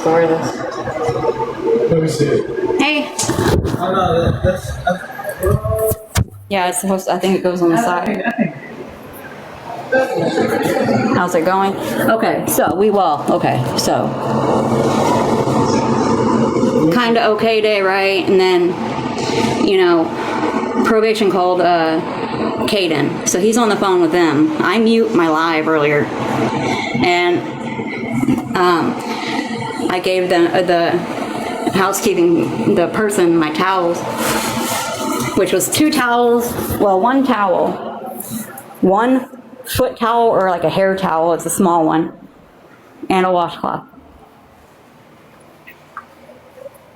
Where is this? Let me see it. Hey. Oh no, that's yeah, it's supposed to, I think it goes on the side. How's it going? Okay, so so kind of okay day, right? And then, you know, probation called Caden, so he's on the phone with them. I mute my live earlier, and I gave them the housekeeping, the person, my towels, which was 2 towels, well, 1 towel, 1 foot towel or like a hair towel, it's a small one, and a washcloth.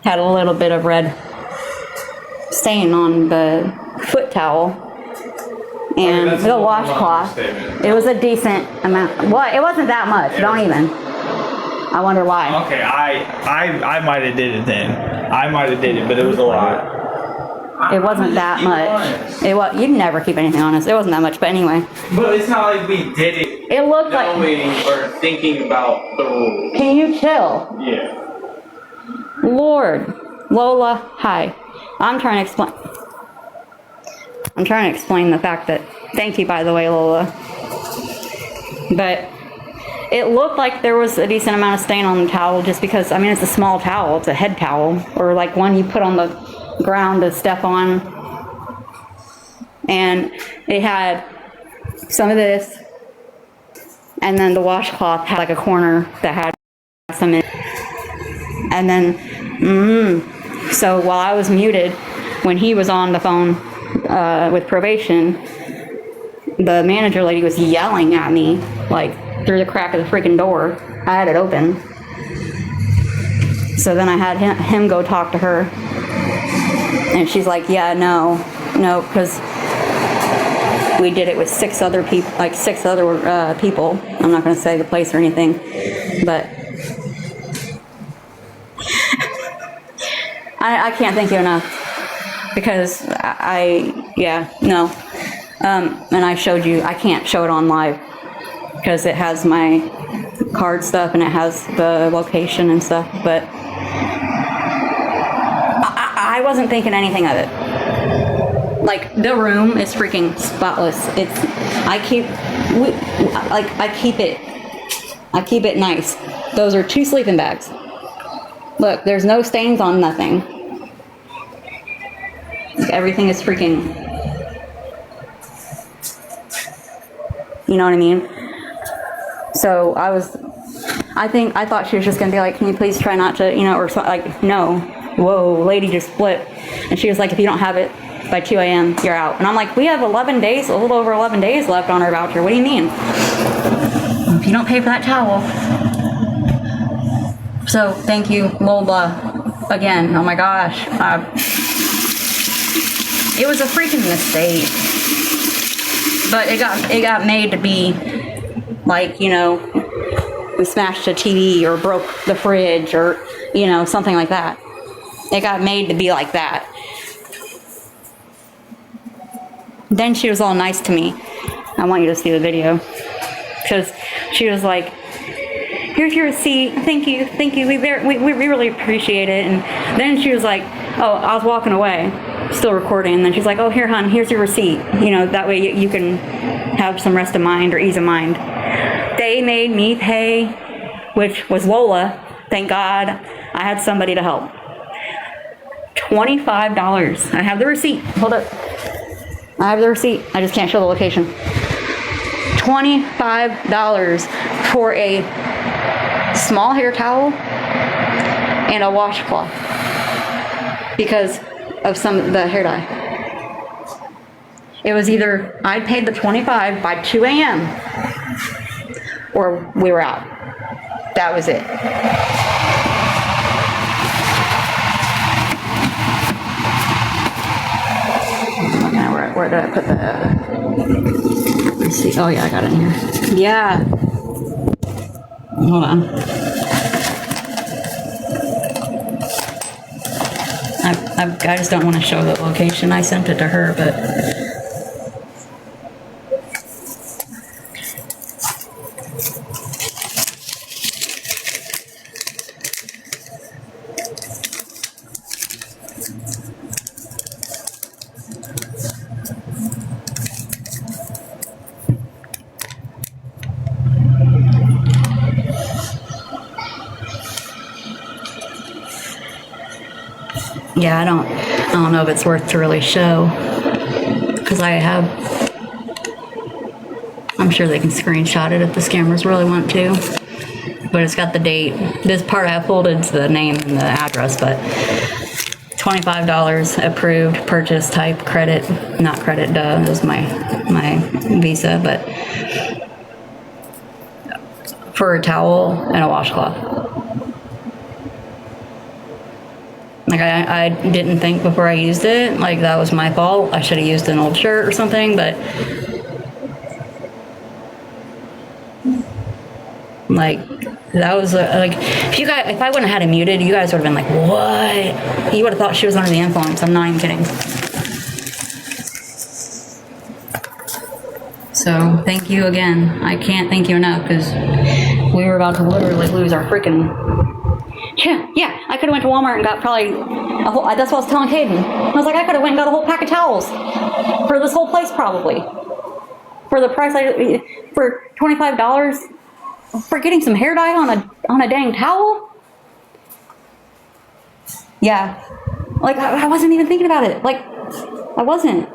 Had a little bit of red stain on the foot towel, and the washcloth. It was a decent amount. What? It wasn't that much. Don't even. I wonder why. Okay, I might have did it then. I might have did it, but it was a lot. It wasn't that much. It was. You'd never keep anything honest. It wasn't that much, but anyway. But it's not like we did it. It looked like. Or thinking about the rules. Can you chill? Yeah. Lord, Lola, hi. I'm trying to explain the fact that. Thank you, by the way, Lola. But it looked like there was a decent amount of stain on the towel, just because. I mean, it's a small towel. It's a head towel, or like one you put on the ground to step on, and it had some of this, and then the washcloth had like a corner that had some in it. And then so while I was muted, when he was on the phone with probation, the manager lady was yelling at me like through the crack of the freaking door. I had it open, so then I had him go talk to her. And she's like, yeah, no, because we did it with 6 other people, like 6 other people. I'm not going to say the place or anything, but I can't thank you enough, because no. And I showed you, I can't show it on live because it has my card stuff and it has the location and stuff, but I wasn't thinking anything of it. Like, the room is freaking spotless. I keep it nice. Those are 2 sleeping bags. Look, there's no stains on nothing. Like, everything is freaking, you know what I mean? So I thought she was just gonna be like, can you please try not to, or so, like, no. Whoa, lady just flipped. And she was like, if you don't have it by 2 a.m., you're out. And I'm like, we have 11 days, a little over 11 days left on our voucher. What do you mean? If you don't pay for that towel. So, thank you, Lola, again. Oh my gosh. It was a freaking mistake. But it got made to be like, we smashed a TV or broke the fridge or, something like that. It got made to be like that. Then she was all nice to me. I want you to see the video. Because she was like, here's your receipt. Thank you. We really appreciate it. And then she was like, oh, I was walking away, still recording. And then she's like, oh, here, hon, here's your receipt. That way you can have some rest of mind or ease of mind. They made me pay, which was Lola. Thank God I had somebody to help. $25. I have the receipt. Hold up. I have the receipt. I just can't show the location. $25 for a small hair towel and a washcloth because of the hair dye. It was either I paid the $25 by 2 a.m. or we were out. That was it. Where did I put the, let's see, oh yeah, I got it in here. Yeah. Hold on. I just don't want to show the location. I sent it to her, but Yeah, I don't know if it's worth to really show, because I'm sure they can screenshot it if the scammers really want to, but it's got the date. This part I folded to the name and the address, but $25 approved, purchase type credit, not credit, duh, is my Visa, but for a towel and a washcloth. Like, I didn't think before I used it, like, that was my fault. I should have used an old shirt or something, but, like, that was, like, if I wouldn't have had it muted, you guys would have been like, what? You would have thought she was under the influence. I'm not even kidding. So, thank you again. I can't thank you enough, because we were about to literally lose our freaking... Yeah, I could have went to Walmart and got probably a whole... That's what I was telling Caden. I was like, I could have went and got a whole pack of towels for this whole place, probably. For the price for $25 for getting some hair dye on a dang towel. Yeah, like I wasn't even thinking about it. Like I wasn't.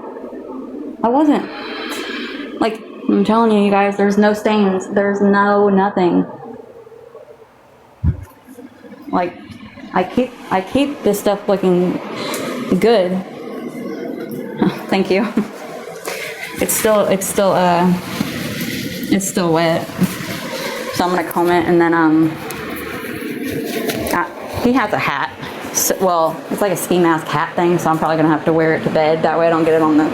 Like, I'm telling you guys, there's no stains. There's nothing. Like, I keep this stuff looking good. Thank you. It's still wet. So I'm gonna comb it, and then he has a hat. So, well, it's like a ski mask hat thing, so I'm probably gonna have to wear it to bed. That way I don't get it on the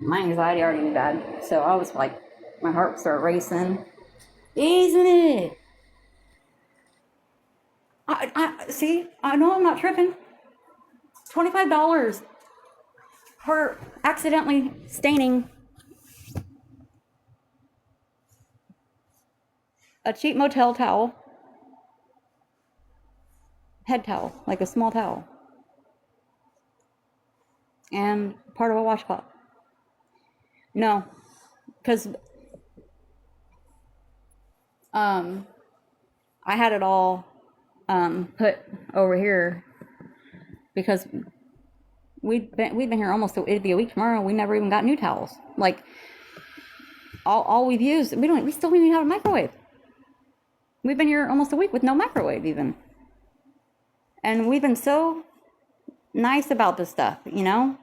my anxiety already bad, so I was like, my heart started racing. Isn't it? I see. I know I'm not tripping. $25 for accidentally staining a cheap motel towel, head towel, like a small towel, and part of a washcloth. No, because I had it all put over here because we'd been here almost, it'd be a week tomorrow. We never even got new towels. Like all we've used, we still don't even have a microwave. We've been here almost a week with no microwave even. And we've been so nice about this stuff, you know?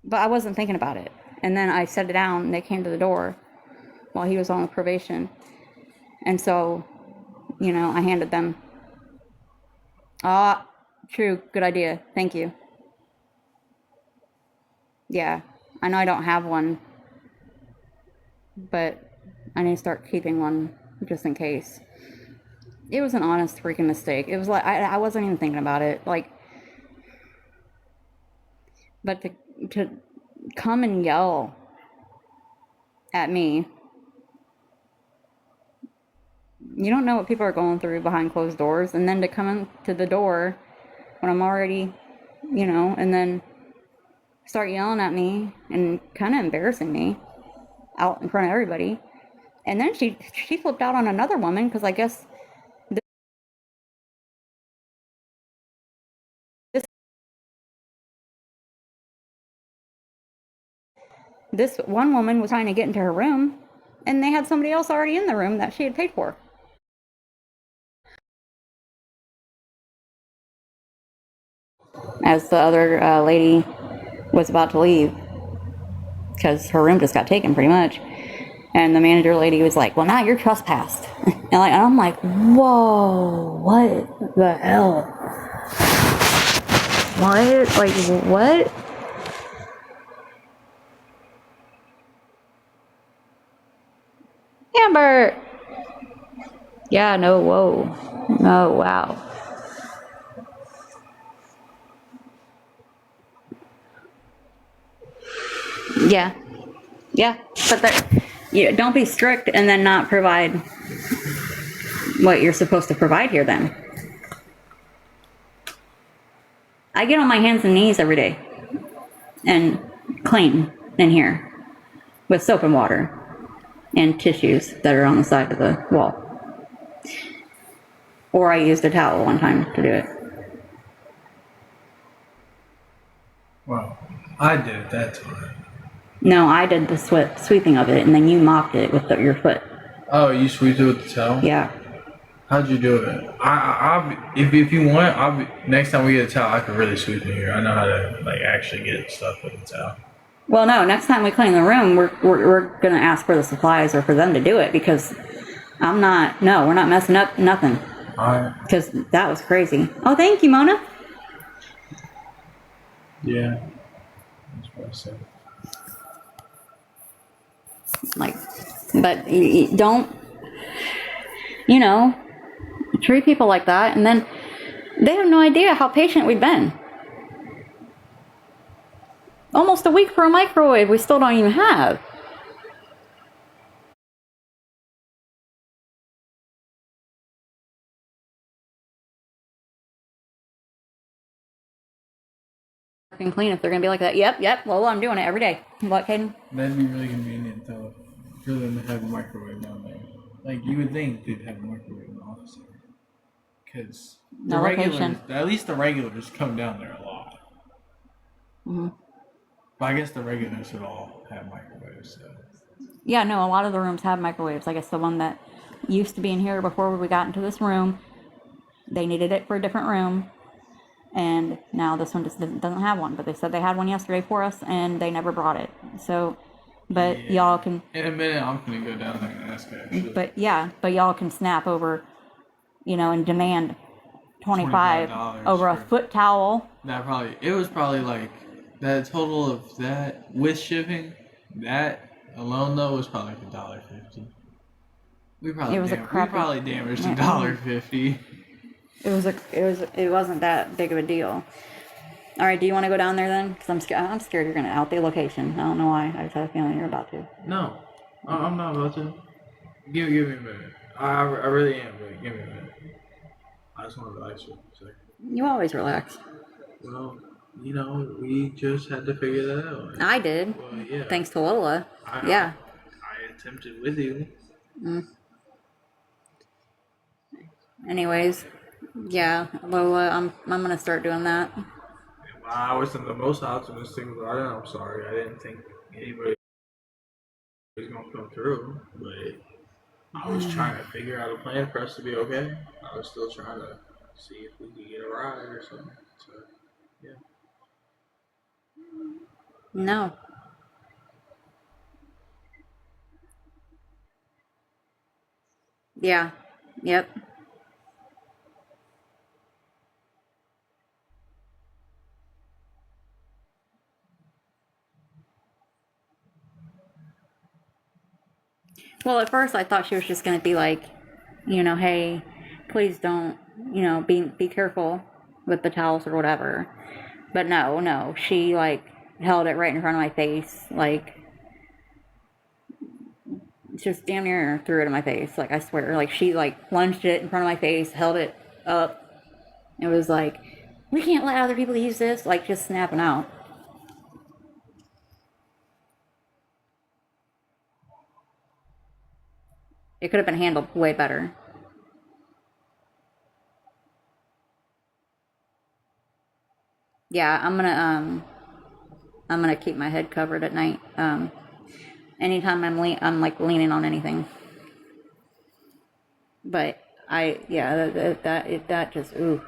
But I wasn't thinking about it. And then I set it down, and they came to the door while he was on probation. And so, you know, I handed them. True, good idea. Thank you. Yeah, I know I don't have one, but I need to start keeping one just in case. It was an honest freaking mistake. It was like, I wasn't even thinking about it. Like, but to come and yell at me, you don't know what people are going through behind closed doors, and then to come into the door when I'm already, you know, and then start yelling at me and kind of embarrassing me out in front of everybody. And then she flipped out on another woman, because I guess this one woman was trying to get into her room, and they had somebody else already in the room that she had paid for. As the other lady was about to leave, because her room just got taken pretty much. And the manager lady was like, well, now you're trespassed. And I'm like, whoa, what the hell? What? Like, what? Amber! Yeah, no, whoa. Oh, wow. Yeah. Yeah, but don't be strict and then not provide what you're supposed to provide here then. I get on my hands and knees every day. and clean in here with soap and water and tissues that are on the side of the wall. Or I used a towel one time to do it. Well, I did it that time. No, I did the sweeping of it, and then you mopped it with your foot. Oh, you sweeped it with the towel? Yeah. How'd you do it? If you want, next time we get a towel, I could really sweep in here. I know how to like actually get stuff with the towel. Well, no, next time we clean the room, we're going to ask for the supplies or for them to do it, because we're not messing up nothing. Alright. Because that was crazy. Oh, thank you, Mona. Yeah. That's what I said. Like, but don't, treat people like that, and then they have no idea how patient we've been. Almost a week for a microwave we still don't even have. And clean if they're gonna be like that. Yep. Well, I'm doing it every day. What, Caden? That'd be really convenient though, for them to have a microwave down there. Like you would think they'd have a microwave in the office, because the No regulars, location. at least the regulars, come down there a lot. Mm-hmm. But I guess the regulars would all have microwaves. So. Yeah, no, a lot of the rooms have microwaves. I guess the one that used to be in here before we got into this room, they needed it for a different room. And now this one just doesn't have one. But they said they had one yesterday for us, and they never brought it. So, but Yeah. y'all can... In a minute, I'm going to go down there and ask actually. But y'all can snap over, and demand $25 over a foot towel. It was probably like, that total of that with shipping, that alone though was probably like $1.50. We probably damaged $1.50. It wasn't that big of a deal. All right, do you want to go down there then? Because I'm scared you're gonna out the location. I don't know why. I just have a feeling you're about to. No, I'm not about to. Give me a minute. I really am. But give me a minute. I just want to relax for a second. You always relax. Well, we just had to figure that out. I did. Well, yeah. Thanks to Lola. I attempted with you. Anyways, yeah, Lola, I'm gonna start doing that. I wasn't the most optimistic about it. I'm sorry. I didn't think anybody was gonna come through, but I was trying to figure out a plan for us to be okay. I was still trying to see if we could get a ride or something. So, yeah. No. Yeah. Yep. Well, at first I thought she was just gonna be like, hey, please don't, be careful with the towels or whatever. But no, she like held it right in front of my face, like just damn near threw it in my face. Like I swear, like she like lunged it in front of my face, held it up. It was like, we can't let other people use this. Like just snapping out. It could have been handled way better. Yeah, I'm gonna keep my head covered at night. Anytime I'm like leaning on anything. But that just ooh.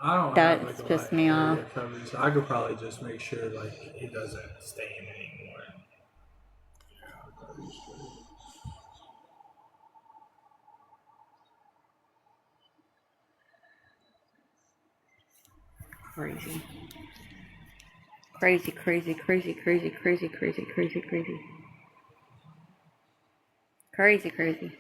I don't that have like pissed me off. coverage, so I could probably just make sure like it doesn't stain anymore. Crazy. Crazy, crazy, crazy, crazy, crazy, crazy, crazy, crazy. Crazy, crazy.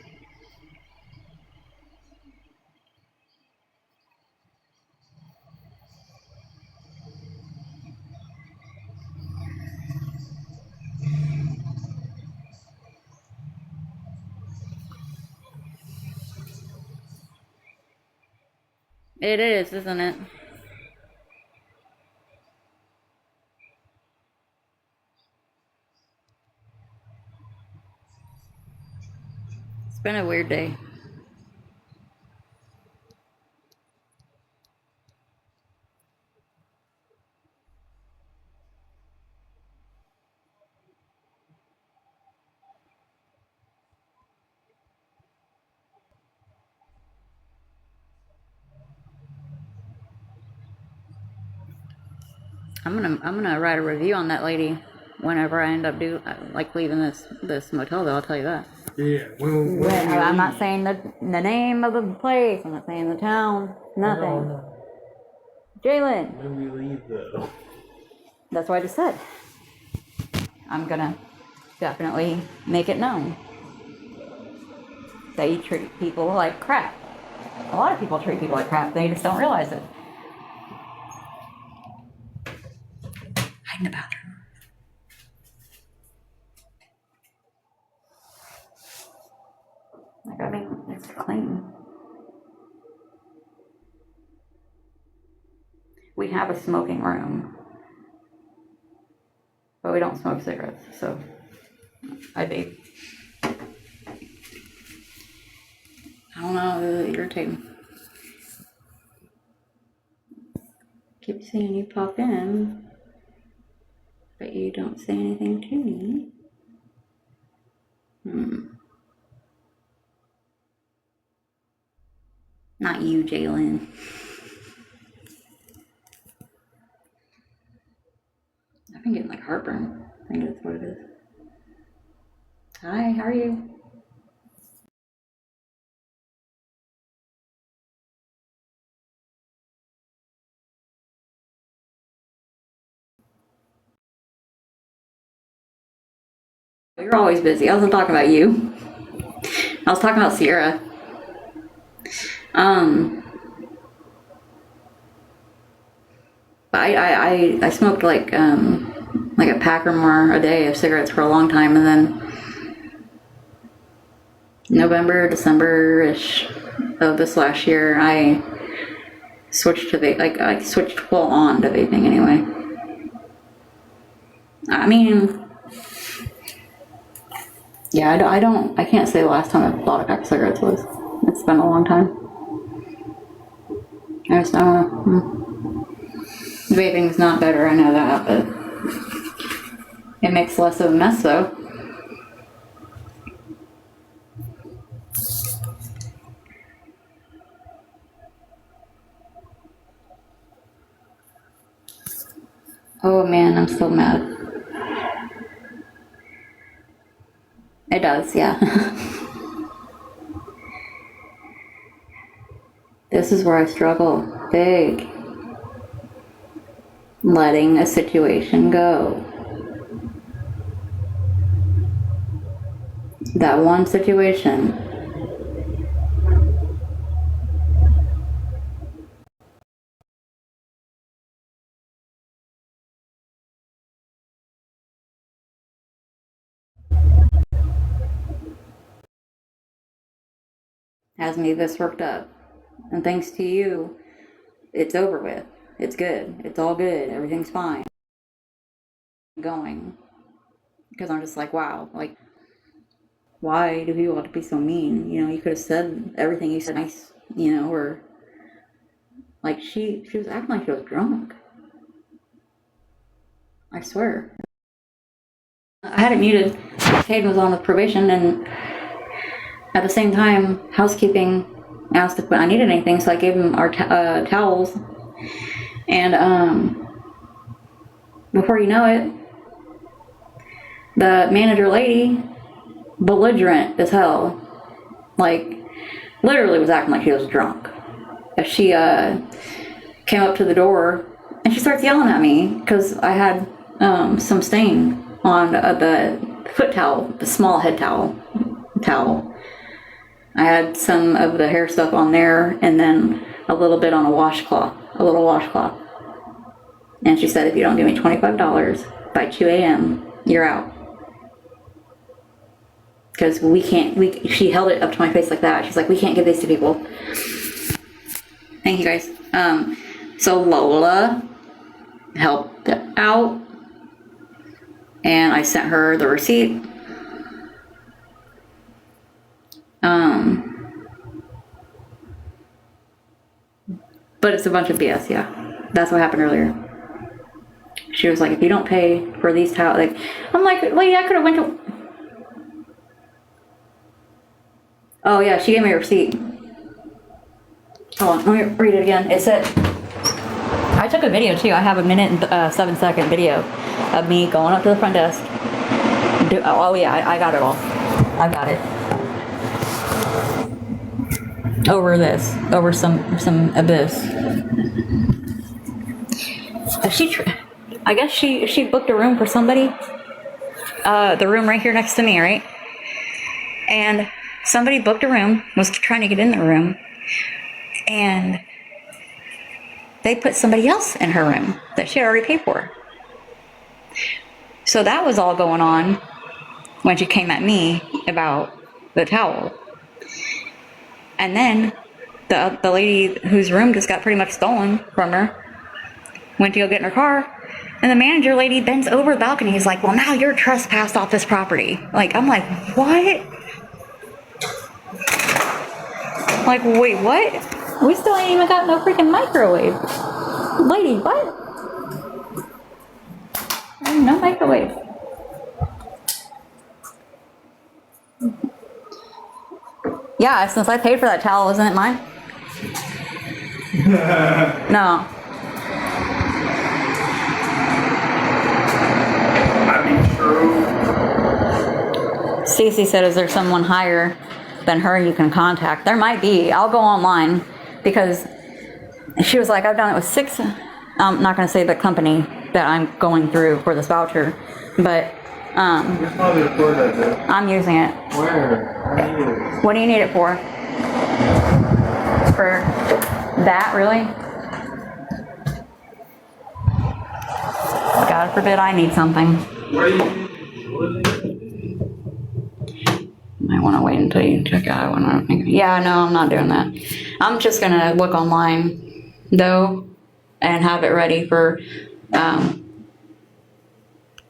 It is, isn't it? been a weird day. I'm gonna write a review on that lady whenever I end up leaving this motel, though, I'll tell you that. Yeah. When I'm not saying the name of the place, I'm not saying the town, nothing. No. Jalen, When we leave though. that's what I just said. I'm gonna definitely make it known that you treat people like crap. A lot of people treat people like crap, they just don't realize it. Hide in the bathroom. Like, I mean, it's clean. We have a smoking room, but we don't smoke cigarettes, so I vape. I don't know, it's irritating. Keep seeing you pop in, but you don't say anything to me. Not you, Jalen. I've been getting like heartburn. I think that's what it is. Hi, how are you? You're always busy. I wasn't talking about you. I was talking about Sierra. I smoked like a pack or more a day of cigarettes for a long time, and then November, December-ish of this last year, I switched to vape. Like, I switched full on to vaping anyway. I mean, yeah, I can't say the last time I bought a pack of cigarettes was. It's been a long time. I just don't know. Vaping's not better, I know that, but it makes less of a mess, though. Oh man, I'm still mad. It does, yeah. This is where I struggle big. Letting a situation go. That one situation. Has me this worked up. And thanks to you, it's over with. It's good. It's all good. Everything's fine. Going. Because I'm just like, wow, like, why do people have to be so mean? You know, you could have said everything you said nice, you know, or like she was acting like she was drunk. I swear. I had it muted. Hayden was on the probation, and at the same time, housekeeping asked if I needed anything, so I gave him our towels. And before you know it, the manager lady, belligerent as hell, like literally was acting like she was drunk. She came up to the door and she starts yelling at me because I had some stain on the foot towel, the small head towel. I had some of the hair stuff on there and then a little bit on a little washcloth. And she said, if you don't give me $25 by 2 a.m., you're out. Because she held it up to my face like that. She's like, we can't give these to people. Thank you guys. So Lola helped out. And I sent her the receipt. But it's a bunch of BS, yeah. That's what happened earlier. She was like, if you don't pay for these towels, like, I'm like, lady, I could have went to... Oh yeah, she gave me a receipt. Hold on, let me read it again. It said, I took a video too. I have a 7-second video of me going up to the front desk. Oh yeah, I got it all. I got it. Over some abyss. I guess she booked a room for somebody. The room right here next to me, right? And somebody booked a room, was trying to get in the room, and they put somebody else in her room that she had already paid for. So that was all going on when she came at me about the towel. And then the lady whose room just got pretty much stolen from her went to go get in her car, and the manager lady bends over the balcony. He's like, well, now you're trespassed off this property. Like, I'm like, what? Like, wait, what? We still ain't even got no freaking microwave. Lady, what? No microwave. Yeah, since I paid for that towel, isn't it mine? No. I mean, true. Cece said, is there someone higher than her you can contact? There might be. I'll go online, because she was like, I've done it with 6. I'm not going to say the company that I'm going through for this voucher, but I'm using it. Where? What do you need it for? For that, really? God forbid I need something. Might want to wait until you check out. Yeah, no, I'm not doing that. I'm just going to look online, though, and have it ready for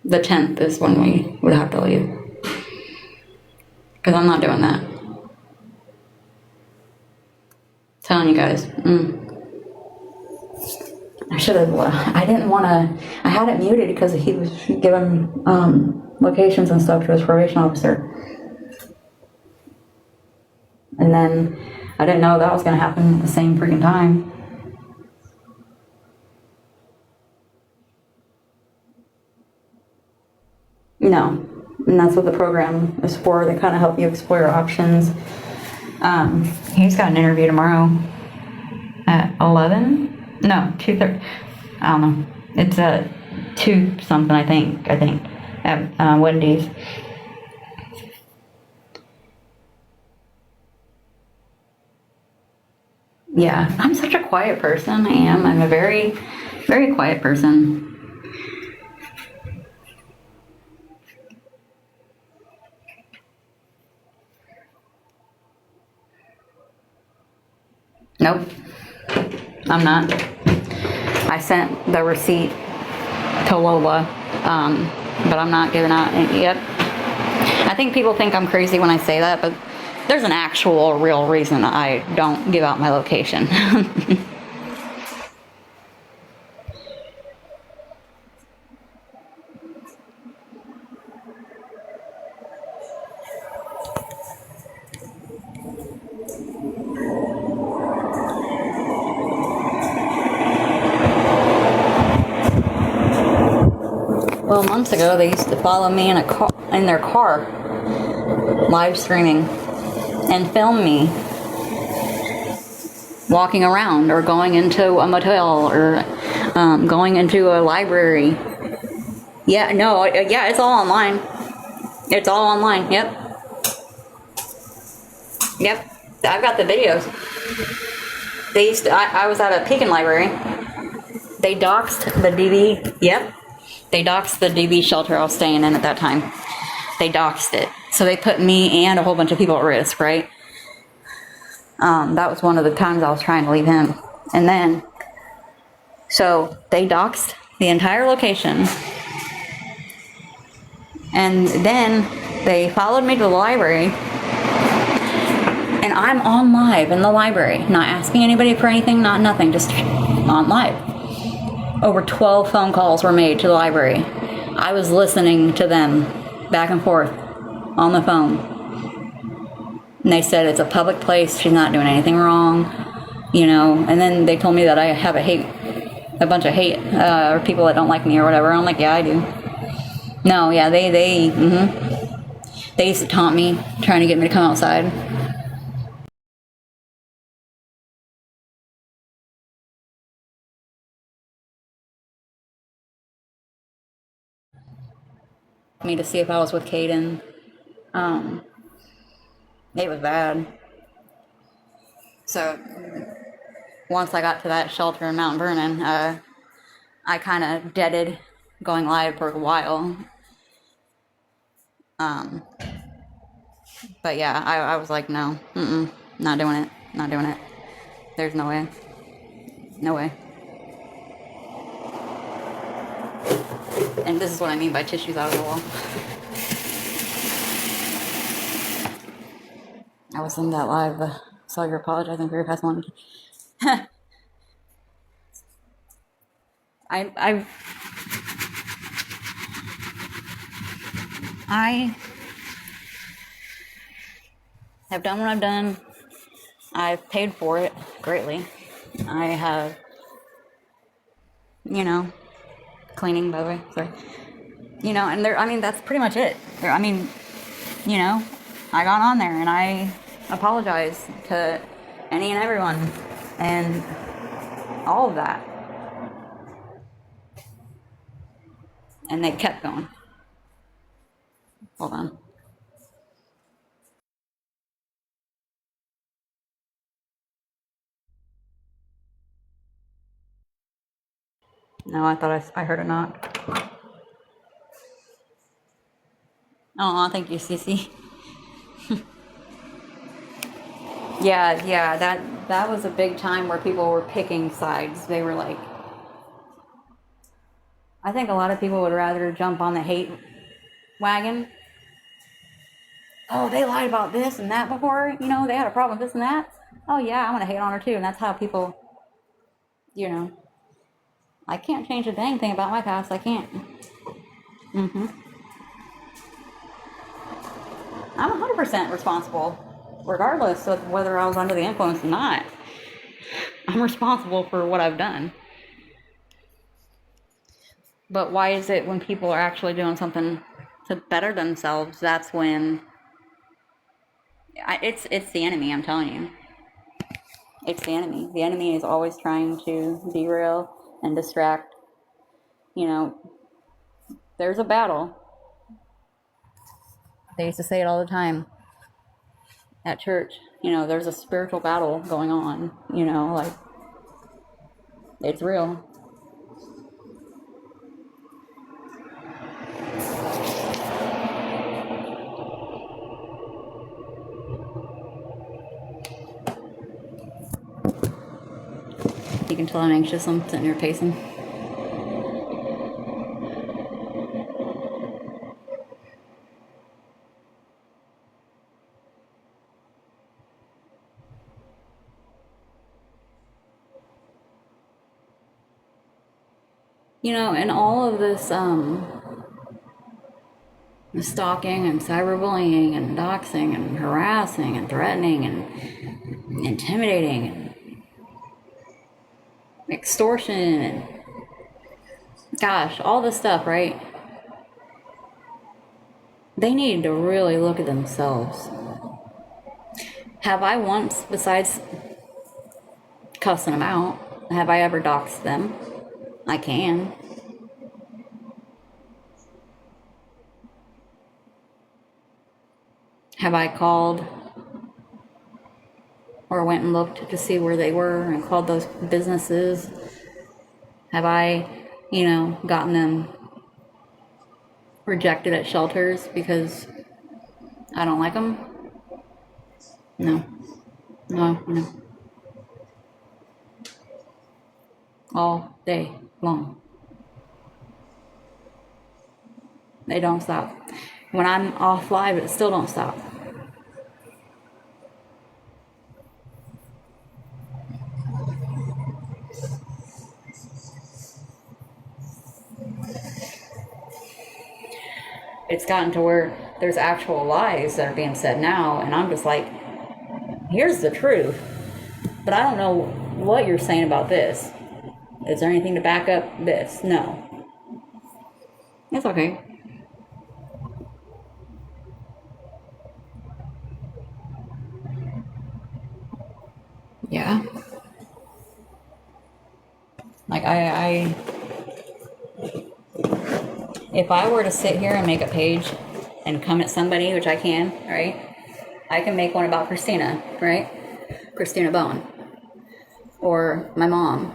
the 10th is when we would have to leave. Because I'm not doing that. Telling you guys. I should have. I didn't want to. I had it muted because he was giving locations and stuff to his probation officer. And then I didn't know that was going to happen at the same freaking time. No. And that's what the program is for. They kind of help you explore your options. He's got an interview tomorrow at 11? No, 2:30. I don't know. It's at 2 something, I think, at Wendy's. Yeah, I'm such a quiet person. I am. I'm a very, very quiet person. Nope, I'm not. I sent the receipt to Lola, but I'm not giving out any yet. I think people think I'm crazy when I say that, but there's an actual real reason I don't give out my location. Well, months ago, they used to follow me in their car, live streaming, and film me walking around or going into a motel or going into a library. Yeah, no, yeah, it's all online. It's all online. Yep. I've got the videos. They used to. I was at a Pekin library. They doxed the DV. Yep. They doxed the DV shelter I was staying in at that time. They doxed it. So they put me and a whole bunch of people at risk, right? That was one of the times I was trying to leave him. And then, so they doxed the entire location. And then they followed me to the library. And I'm on live in the library, not asking anybody for anything, not nothing, just on live. Over 12 phone calls were made to the library. I was listening to them back and forth on the phone. And they said it's a public place, she's not doing anything wrong, you know. And then they told me that I have a bunch of hate, or people that don't like me or whatever. I'm like, yeah, I do. No, yeah, they used to taunt me, trying to get me to come outside. Me to see if I was with Caden. It was bad. So once I got to that shelter in Mount Vernon, I kind of deaded going live for a while. But yeah, I was like, no, not doing it, not doing it. There's no way, no way. And this is what I mean by tissues out of the wall. I was in that live, saw you apologizing for your past one. I have done what I've done. I've paid for it greatly. I have, you know, cleaning, by the way, sorry. You know, and there, I mean, that's pretty much it. There, I mean, you know, I got on there and I apologized to any and everyone and all of that. And they kept going. Hold on. No, I thought I heard a knock. Oh, thank you, Cece. Yeah, that was a big time where people were picking sides. They were like, I think a lot of people would rather jump on the hate wagon. Oh, they lied about this and that before, you know, they had a problem with this and that. Oh yeah, I'm gonna hate on her too. And that's how people, you know, I can't change a dang thing about my past. I can't. I'm 100% responsible, regardless of whether I was under the influence or not. I'm responsible for what I've done. But why is it when people are actually doing something to better themselves, that's when it's the enemy, I'm telling you. It's the enemy. The enemy is always trying to derail and distract. You know, there's a battle. They used to say it all the time at church. You know, there's a spiritual battle going on. You know, like, it's real. You can tell I'm anxious. I'm sitting here pacing. You know, and all of this stalking and cyberbullying and doxing and harassing and threatening and intimidating and extortion and gosh, all this stuff, right? They need to really look at themselves. Have I once, besides cussing them out, have I ever doxed them? I can. Have I called or went and looked to see where they were and called those businesses? Have I, you know, gotten them rejected at shelters because I don't like them? No. All day long. They don't stop. When I'm off live, it still don't stop. it's gotten to where there's actual lies that are being said now, and I'm just like, here's the truth, but I don't know what you're saying about this. Is there anything to back up this? No. It's okay. Yeah. Like if I were to sit here and make a page and come at somebody, which I can, right? I can make one about Christina, right? Christina Bone. Or my mom.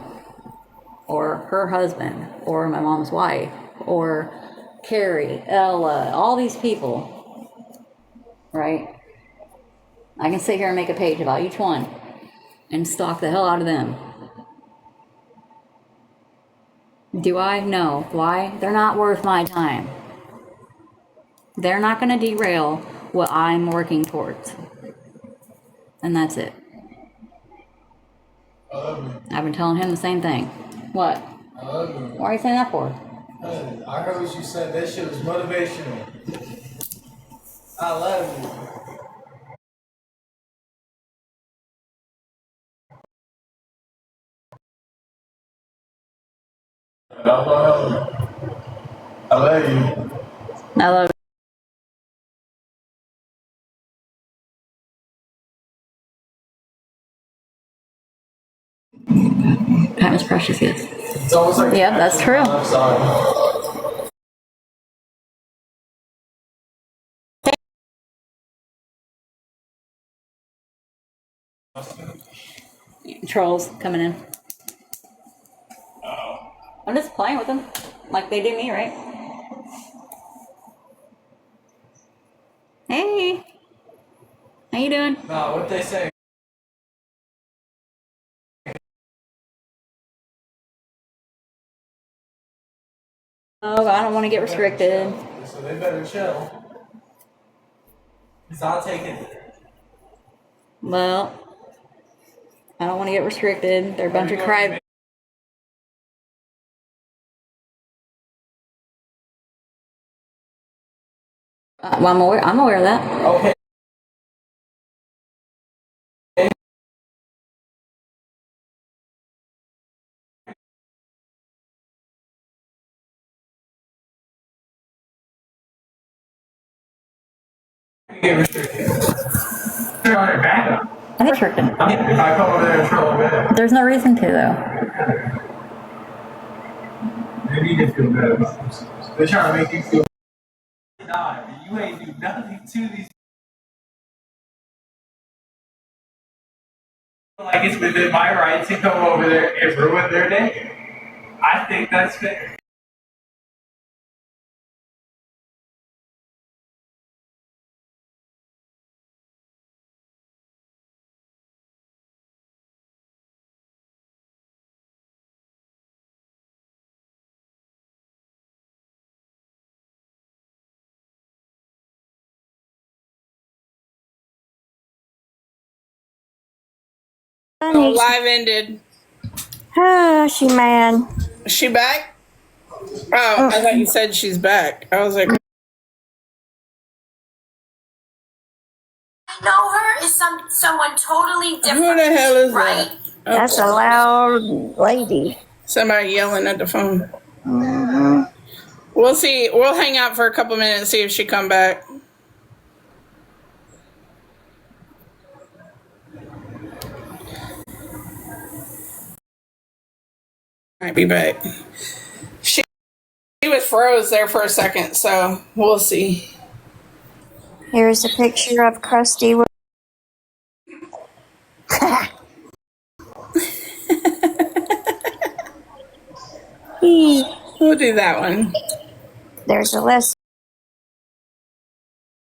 Or her husband. Or my mom's wife. Or Carrie, Ella, all these people, right? I can sit here and make a page about each one and stalk the hell out of them. Do I? No. Why? They're not worth my time. They're not going to derail what I'm working towards. And that's it. I've been telling him the same thing. What? Why are you saying that for? I heard what you said. That shit was motivational. I love you. I love you. I love it. Time is precious, yes. It's almost like Yeah, that's true. I'm sorry. Trolls coming in. I'm just playing with them like they do me, right? Hey, how you doing? No, what they say. Oh, I don't want to get restricted. So they better chill. Cause I'll take it. Well, I don't want to get restricted. They're a bunch of cry. Well, I'm aware of that. Okay. Get restricted. Turn on your back up. I'm restricted. If I come over there and troll back, There's no reason to, though. they need to feel better about themselves. They're trying to make you feel. Nah, you ain't do nothing to these. Like it's within my right to come over there and ruin their day. I think that's fair. Oh, live ended. she mad. Is she back? Oh, I thought you said she's back. I was like, I know her is someone totally different. who the hell is right? that? That's a loud lady. Somebody yelling at the phone. We'll see. We'll hang out for a couple minutes, see if she come back. Might be back. She was froze there for a second, so we'll see. Here's a picture of Krusty. We'll do that one. There's a list.